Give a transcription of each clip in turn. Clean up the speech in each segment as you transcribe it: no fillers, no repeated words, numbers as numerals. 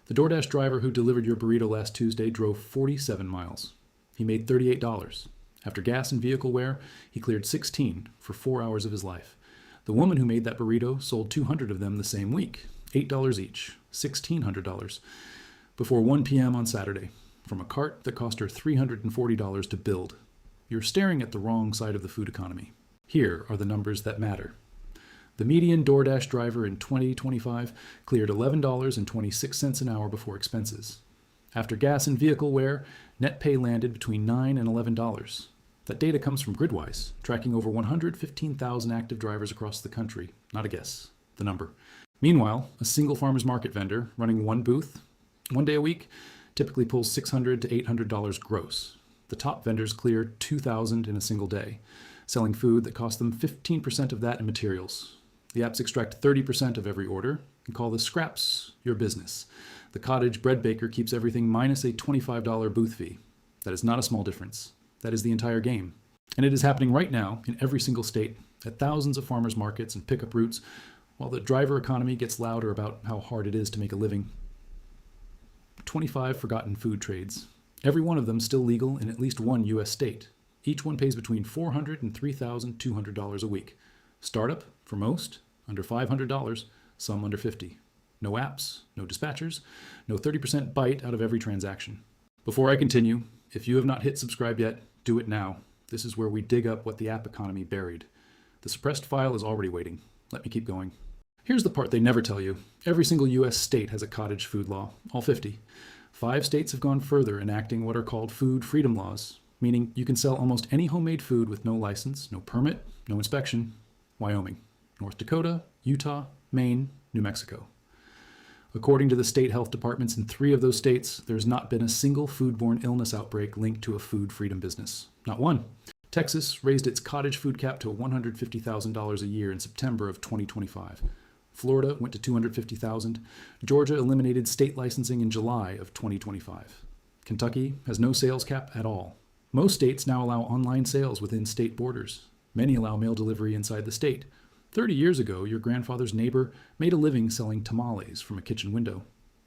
The DoorDash driver who delivered your burrito last Tuesday drove 47 miles. He made $38. After gas and vehicle wear, he cleared $16 for 4 hours of his life. The woman who made that burrito sold 200 of them the same week, $8 each, $1,600, before 1 p.m. on Saturday, from a cart that cost her $340 to build. You're staring at the wrong side of the food economy. Here are the numbers that matter. The median DoorDash driver in 2025 cleared $11.26 an hour before expenses. After gas and vehicle wear, net pay landed between $9 and $11. That data comes from Gridwise, tracking over 115,000 active drivers across the country. Not a guess, the number. Meanwhile, a single farmer's market vendor running one booth, 1 day a week, typically pulls $600 to $800 gross. The top vendors clear $2,000 in a single day, selling food that costs them 15% of that in materials. The apps extract 30% of every order and call the scraps your business. The Cottage bread baker keeps everything minus a $25 booth fee. That is not a small difference. That is the entire game. And it is happening right now in every single state, at thousands of farmers markets and pickup routes, while the driver economy gets louder about how hard it is to make a living. 25 forgotten food trades. Every one of them still legal in at least one U.S. state. Each one pays between $400 and $3,200 a week. Startup, for most, under $500, some under $50. No apps, no dispatchers, no 30% bite out of every transaction. Before I continue, if you have not hit subscribe yet, do it now. This is where we dig up what the app economy buried. The suppressed file is already waiting. Let me keep going. Here's the part they never tell you. Every single U.S. state has a cottage food law, all 50. 5 states have gone further, enacting what are called food freedom laws, meaning you can sell almost any homemade food with no license, no permit, no inspection. Wyoming, North Dakota, Utah, Maine, New Mexico. According to the state health departments in 3 of those states, there's not been a single foodborne illness outbreak linked to a food freedom business. Not one. Texas raised its cottage food cap to $150,000 a year in September of 2025. Florida went to $250,000. Georgia eliminated state licensing in July of 2025. Kentucky has no sales cap at all. Most states now allow online sales within state borders. Many allow mail delivery inside the state. 30 years ago, your grandfather's neighbor made a living selling tamales from a kitchen window.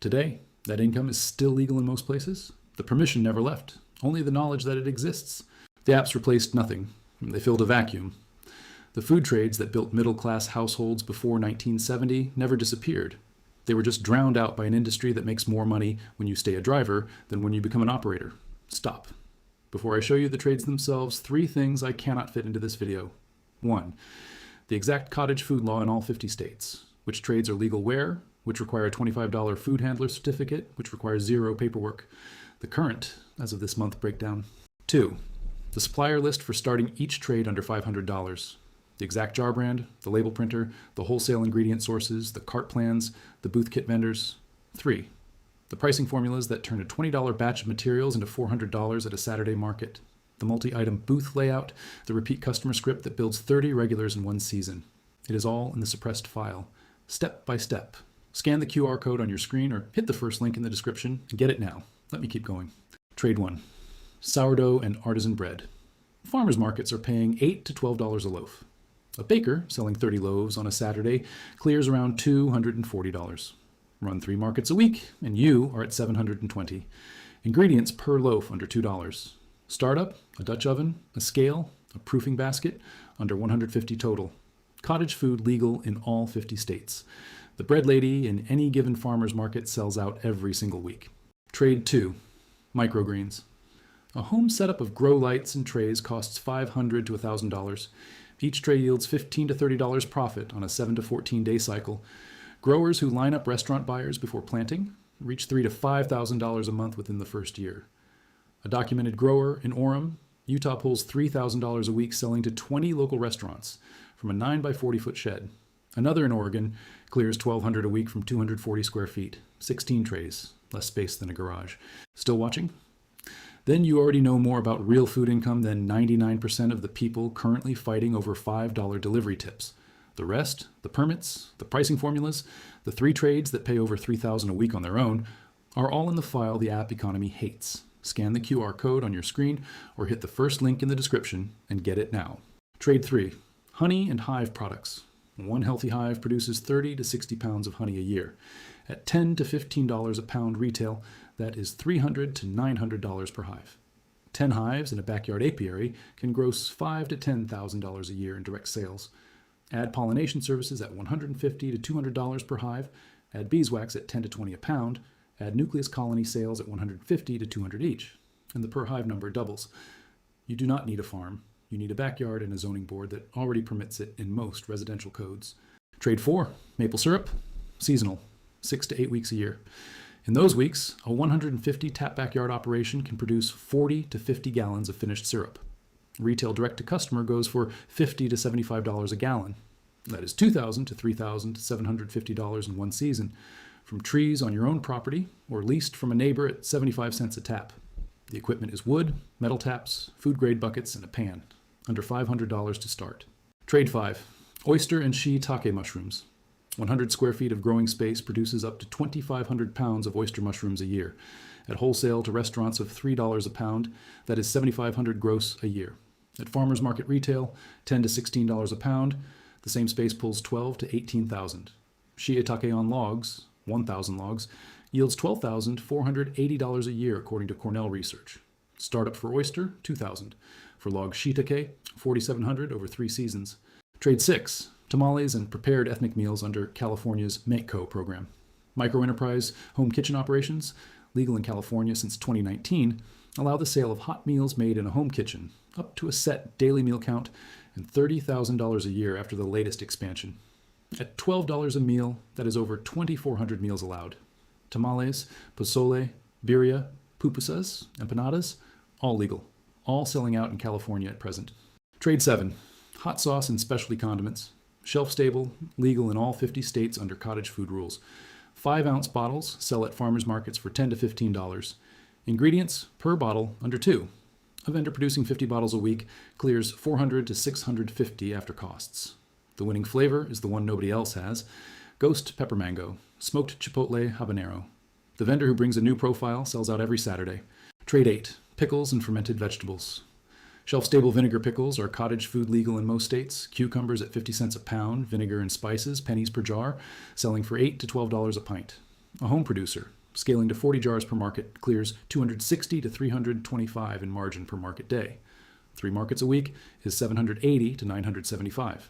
Today, that income is still legal in most places. The permission never left, only the knowledge that it exists. The apps replaced nothing. They filled a vacuum. The food trades that built middle-class households before 1970 never disappeared. They were just drowned out by an industry that makes more money when you stay a driver than when you become an operator. Stop. Before I show you the trades themselves, 3 things I cannot fit into this video. 1. The exact cottage food law in all 50 states. Which trades are legal where, which require a $25 food handler certificate, which requires 0 paperwork. The current, as of this month, breakdown. 2. The supplier list for starting each trade under $500. The exact jar brand, the label printer, the wholesale ingredient sources, the cart plans, the booth kit vendors. 3. The pricing formulas that turn a $20 batch of materials into $400 at a Saturday market. The multi-item booth layout, the repeat customer script that builds 30 regulars in one season. It is all in the suppressed file, step by step. Scan the QR code on your screen or hit the first link in the description and get it now. Let me keep going. Trade 1. Sourdough and artisan bread. Farmers markets are paying $8 to $12 a loaf. A baker selling 30 loaves on a Saturday clears around $240. Run 3 markets a week, and you are at $720. Ingredients per loaf under $2. Startup, a Dutch oven, a scale, a proofing basket, under $150 total. Cottage food legal in all 50 states. The bread lady in any given farmer's market sells out every single week. Trade 2. Microgreens. A home setup of grow lights and trays costs $500 to $1,000. Each tray yields $15 to $30 profit on a 7 to 14 day cycle. Growers who line up restaurant buyers before planting reach $3,000 to $5,000 a month within the first year. A documented grower in Orem, Utah pulls $3,000 a week selling to 20 local restaurants from a 9 by 40 foot shed. Another in Oregon clears $1,200 a week from 240 square feet, 16 trays, less space than a garage. Still watching? Then you already know more about real food income than 99% of the people currently fighting over $5 delivery tips. The rest, the permits, the pricing formulas, the 3 trades that pay over $3,000 a week on their own, are all in the file the app economy hates. Scan the QR code on your screen or hit the first link in the description and get it now. Trade 3. Honey and hive products. One healthy hive produces 30 to 60 pounds of honey a year. At $10 to $15 a pound retail, that is $300 to $900 per hive. 10 hives in a backyard apiary can gross $5,000 to $10,000 a year in direct sales. Add pollination services at $150 to $200 per hive. Add beeswax at $10 to $20 a pound. Add nucleus colony sales at $150 to $200 each, and the per hive number doubles. You do not need a farm. You need a backyard and a zoning board that already permits it in most residential codes. Trade 4, maple syrup, seasonal, 6 to 8 weeks a year. In those weeks, a 150 tap backyard operation can produce 40 to 50 gallons of finished syrup. Retail direct to customer goes for $50 to $75 a gallon. That is $2,000 to $3,750 in one season, from trees on your own property or leased from a neighbor at 75 cents a tap. The equipment is wood, metal taps, food grade buckets, and a pan. Under $500 to start. Trade 5, oyster and shiitake mushrooms. 100 square feet of growing space produces up to 2,500 pounds of oyster mushrooms a year. At wholesale to restaurants of $3 a pound, that is $7,500 gross a year. At farmers market retail, $10 to $16 a pound, the same space pulls $12,000 to $18,000. Shiitake on logs, 1,000 logs, yields $12,480 a year according to Cornell research. Startup for oyster, $2,000. For log shiitake, $4,700 over 3 seasons. Trade 6, tamales and prepared ethnic meals under California's MakeCo program. Microenterprise home kitchen operations, legal in California since 2019, allow the sale of hot meals made in a home kitchen, up to a set daily meal count, and $30,000 a year after the latest expansion. At $12 a meal, that is over 2,400 meals allowed. Tamales, pozole, birria, pupusas, empanadas, all legal. All selling out in California at present. Trade 7, hot sauce and specialty condiments. Shelf stable, legal in all 50 states under Cottage food rules. 5-ounce bottles sell at farmers markets for $10 to $15. Ingredients per bottle under 2. A vendor producing 50 bottles a week clears $400 to $650 after costs. The winning flavor is the one nobody else has: Ghost Pepper Mango, Smoked Chipotle Habanero. The vendor who brings a new profile sells out every Saturday. Trade 8, pickles and fermented vegetables. Shelf-stable vinegar pickles are Cottage food legal in most states. Cucumbers at 50 cents a pound, vinegar and spices, pennies per jar, selling for $8 to $12 a pint. A home producer, scaling to 40 jars per market, clears $260 to $325 in margin per market day. 3 markets a week is $780 to $975.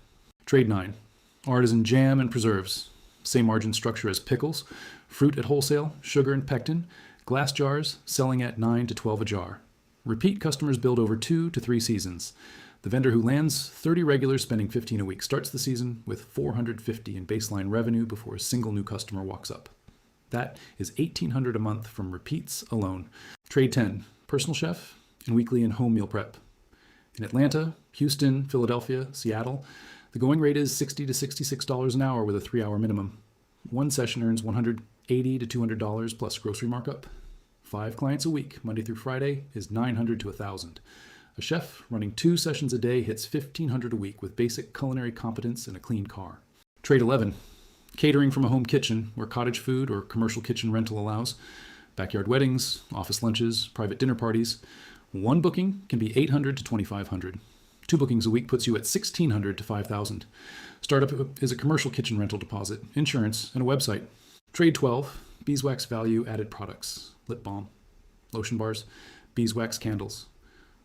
Trade 9, artisan jam and preserves. Same margin structure as pickles. Fruit at wholesale, sugar and pectin. Glass jars selling at $9 to $12 a jar. Repeat customers build over 2 to 3 seasons. The vendor who lands 30 regulars spending $15 a week starts the season with $450 in baseline revenue before a single new customer walks up. That is $1,800 a month from repeats alone. Trade 10, personal chef and weekly and home meal prep. In Atlanta, Houston, Philadelphia, Seattle, the going rate is $60 to $66 an hour with a 3-hour minimum. One session earns $180 to $200 plus grocery markup. 5 clients a week, Monday through Friday, is $900 to $1,000. A chef running 2 sessions a day hits $1,500 a week with basic culinary competence and a clean car. Trade 11, catering from a home kitchen where Cottage food or commercial kitchen rental allows. Backyard weddings, office lunches, private dinner parties. 1 booking can be $800 to $2,500. 2 bookings a week puts you at $1,600 to $5,000. Startup is a commercial kitchen rental deposit, insurance, and a website. Trade 12, beeswax value added products. Lip balm, lotion bars, beeswax candles.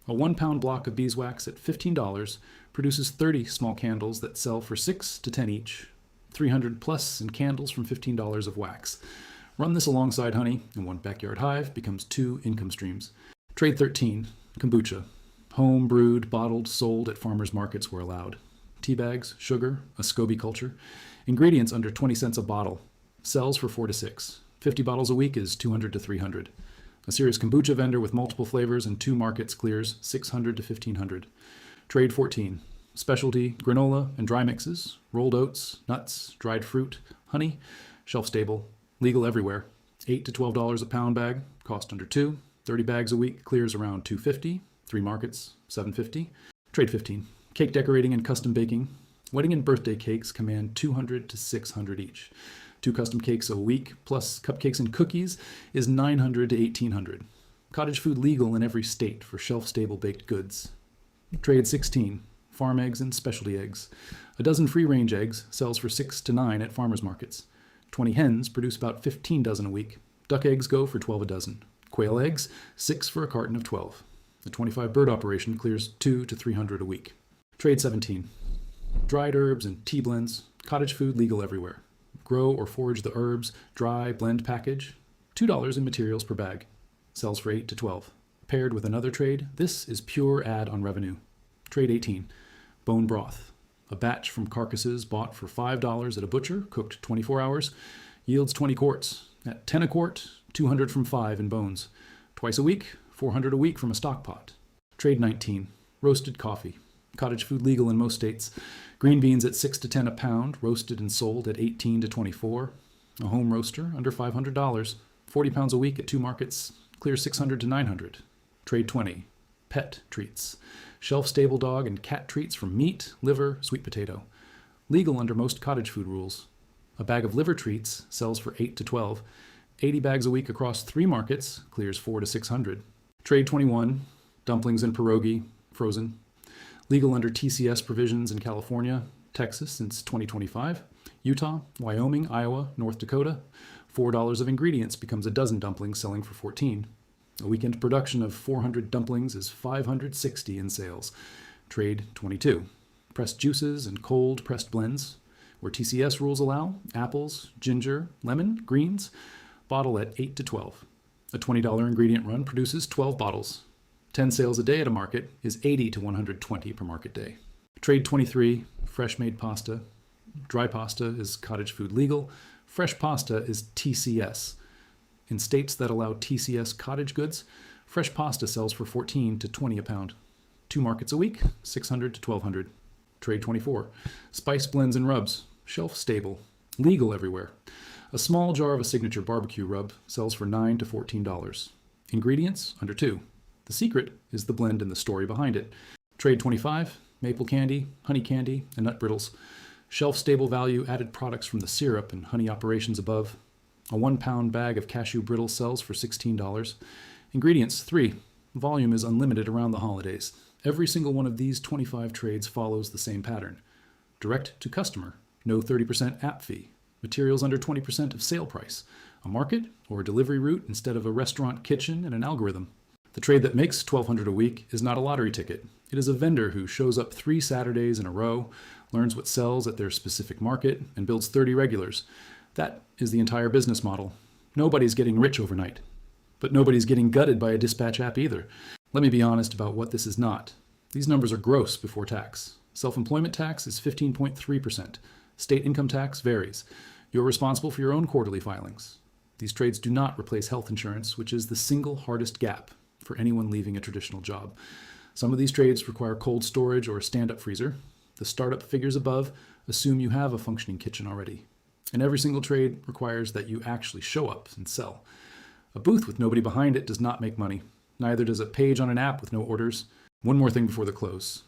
A 1-pound block of beeswax at $15 produces 30 small candles that sell for $6 to $10 each. 300 plus in candles from $15 of wax. Run this alongside honey, and 1 backyard hive becomes 2 income streams. Trade 13, kombucha. Home brewed, bottled, sold at farmers markets where allowed. Tea bags, sugar, a SCOBY culture. Ingredients under 20 cents a bottle. Sells for $4 to $6. 50 bottles a week is $200 to $300. A serious kombucha vendor with multiple flavors and 2 markets clears $600 to $1,500. Trade 14, specialty, granola and dry mixes, rolled oats, nuts, dried fruit, honey, shelf stable, legal everywhere. $8 to $12 a pound bag, cost under 2. 30 bags a week clears around $250. 3 markets, $750. Trade 15, cake decorating and custom baking. Wedding and birthday cakes command $200 to $600 each. 2 custom cakes a week, plus cupcakes and cookies, is $900 to $1,800. Cottage food legal in every state for shelf-stable baked goods. Trade 16, farm eggs and specialty eggs. A dozen free-range eggs sells for $6 to $9 at farmers markets. 20 hens produce about 15 dozen a week. Duck eggs go for 12 a dozen. Quail eggs, 6 for a carton of 12. The 25 bird operation clears 200 to 300 a week. Trade 17. Dried herbs and tea blends. Cottage food legal everywhere. Grow or forage the herbs, dry, blend package. $2 in materials per bag. Sells for 8 to 12. Paired with another trade, this is pure ad on revenue. Trade 18. Bone broth. A batch from carcasses bought for $5 at a butcher, cooked 24 hours, yields 20 quarts. At 10 a quart, 200 from 5 in bones. Twice a week, 400 a week from a stock pot. Trade 19. Roasted coffee. Cottage food legal in most states. Green beans at 6 to 10 a pound, roasted and sold at 18 to 24. A home roaster under $500. 40 pounds a week at 2 markets, clears 600 to 900. Trade 20. Pet treats. Shelf-stable dog and cat treats from meat, liver, sweet potato. Legal under most cottage food rules. A bag of liver treats sells for 8 to 12. 80 bags a week across 3 markets, clears 4 to 600. Trade 21. Dumplings and pierogi, frozen. Legal under TCS provisions in California, Texas since 2025. Utah, Wyoming, Iowa, North Dakota. $4 of ingredients becomes a dozen dumplings selling for 14. A weekend production of 400 dumplings is 560 in sales. Trade 22. Pressed juices and cold pressed blends. Where TCS rules allow, apples, ginger, lemon, greens. Bottle at 8 to 12. A $20 ingredient run produces 12 bottles. 10 sales a day at a market is 80 to 120 per market day. Trade 23. Fresh made pasta. Dry pasta is cottage food legal. Fresh pasta is TCS. In states that allow TCS cottage goods, fresh pasta sells for 14 to 20 a pound. 2 markets a week, 600 to 1200. Trade 24. Spice blends and rubs, shelf stable, legal everywhere. A small jar of a signature barbecue rub sells for $9 to $14. Ingredients under 2. The secret is the blend and the story behind it. Trade 25. Maple candy, honey candy, and nut brittles. Shelf-stable value added products from the syrup and honey operations above. A 1-pound bag of cashew brittle sells for $16. Ingredients 3. Volume is unlimited around the holidays. Every single one of these 25 trades follows the same pattern. Direct to customer. No 30% app fee. Materials under 20% of sale price. A market or a delivery route instead of a restaurant kitchen and an algorithm. The trade that makes $1,200 a week is not a lottery ticket. It is a vendor who shows up 3 Saturdays in a row, learns what sells at their specific market, and builds 30 regulars. That is the entire business model. Nobody's getting rich overnight. But nobody's getting gutted by a dispatch app either. Let me be honest about what this is not. These numbers are gross before tax. Self-employment tax is 15.3%. State income tax varies. You're responsible for your own quarterly filings. These trades do not replace health insurance, which is the single hardest gap for anyone leaving a traditional job. Some of these trades require cold storage or a stand-up freezer. The startup figures above assume you have a functioning kitchen already. And every single trade requires that you actually show up and sell. A booth with nobody behind it does not make money. Neither does a page on an app with no orders. One more thing before the close.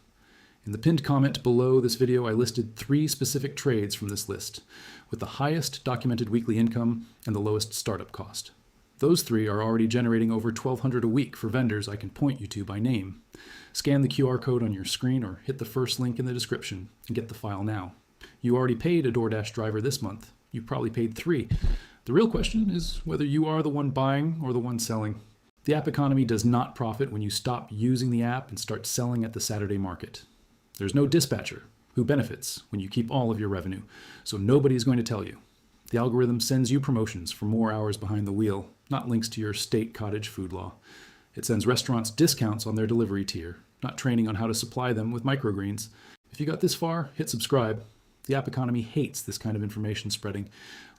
In the pinned comment below this video, I listed 3 specific trades from this list, with the highest documented weekly income and the lowest startup cost. Those 3 are already generating over $1,200 a week for vendors I can point you to by name. Scan the QR code on your screen or hit the first link in the description and get the file now. You already paid a DoorDash driver this month. You probably paid 3. The real question is whether you are the one buying or the one selling. The app economy does not profit when you stop using the app and start selling at the Saturday market. There's no dispatcher who benefits when you keep all of your revenue, so nobody is going to tell you. The algorithm sends you promotions for more hours behind the wheel, not links to your state cottage food law. It sends restaurants discounts on their delivery tier, not training on how to supply them with microgreens. If you got this far, hit subscribe. The app economy hates this kind of information spreading.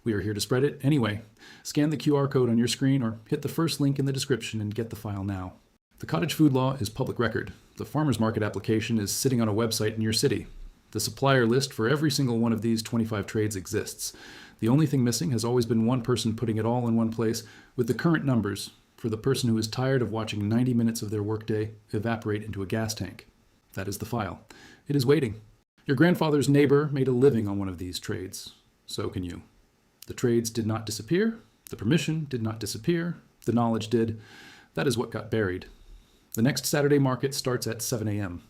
We are here to spread it anyway. Scan the QR code on your screen or hit the first link in the description and get the file now. The cottage food law is public record. The farmer's market application is sitting on a website in your city. The supplier list for every single one of these 25 trades exists. The only thing missing has always been one person putting it all in one place with the current numbers for the person who is tired of watching 90 minutes of their workday evaporate into a gas tank. That is the file. It is waiting. Your grandfather's neighbor made a living on one of these trades. So can you. The trades did not disappear. The permission did not disappear. The knowledge did. That is what got buried. The next Saturday market starts at 7 a.m.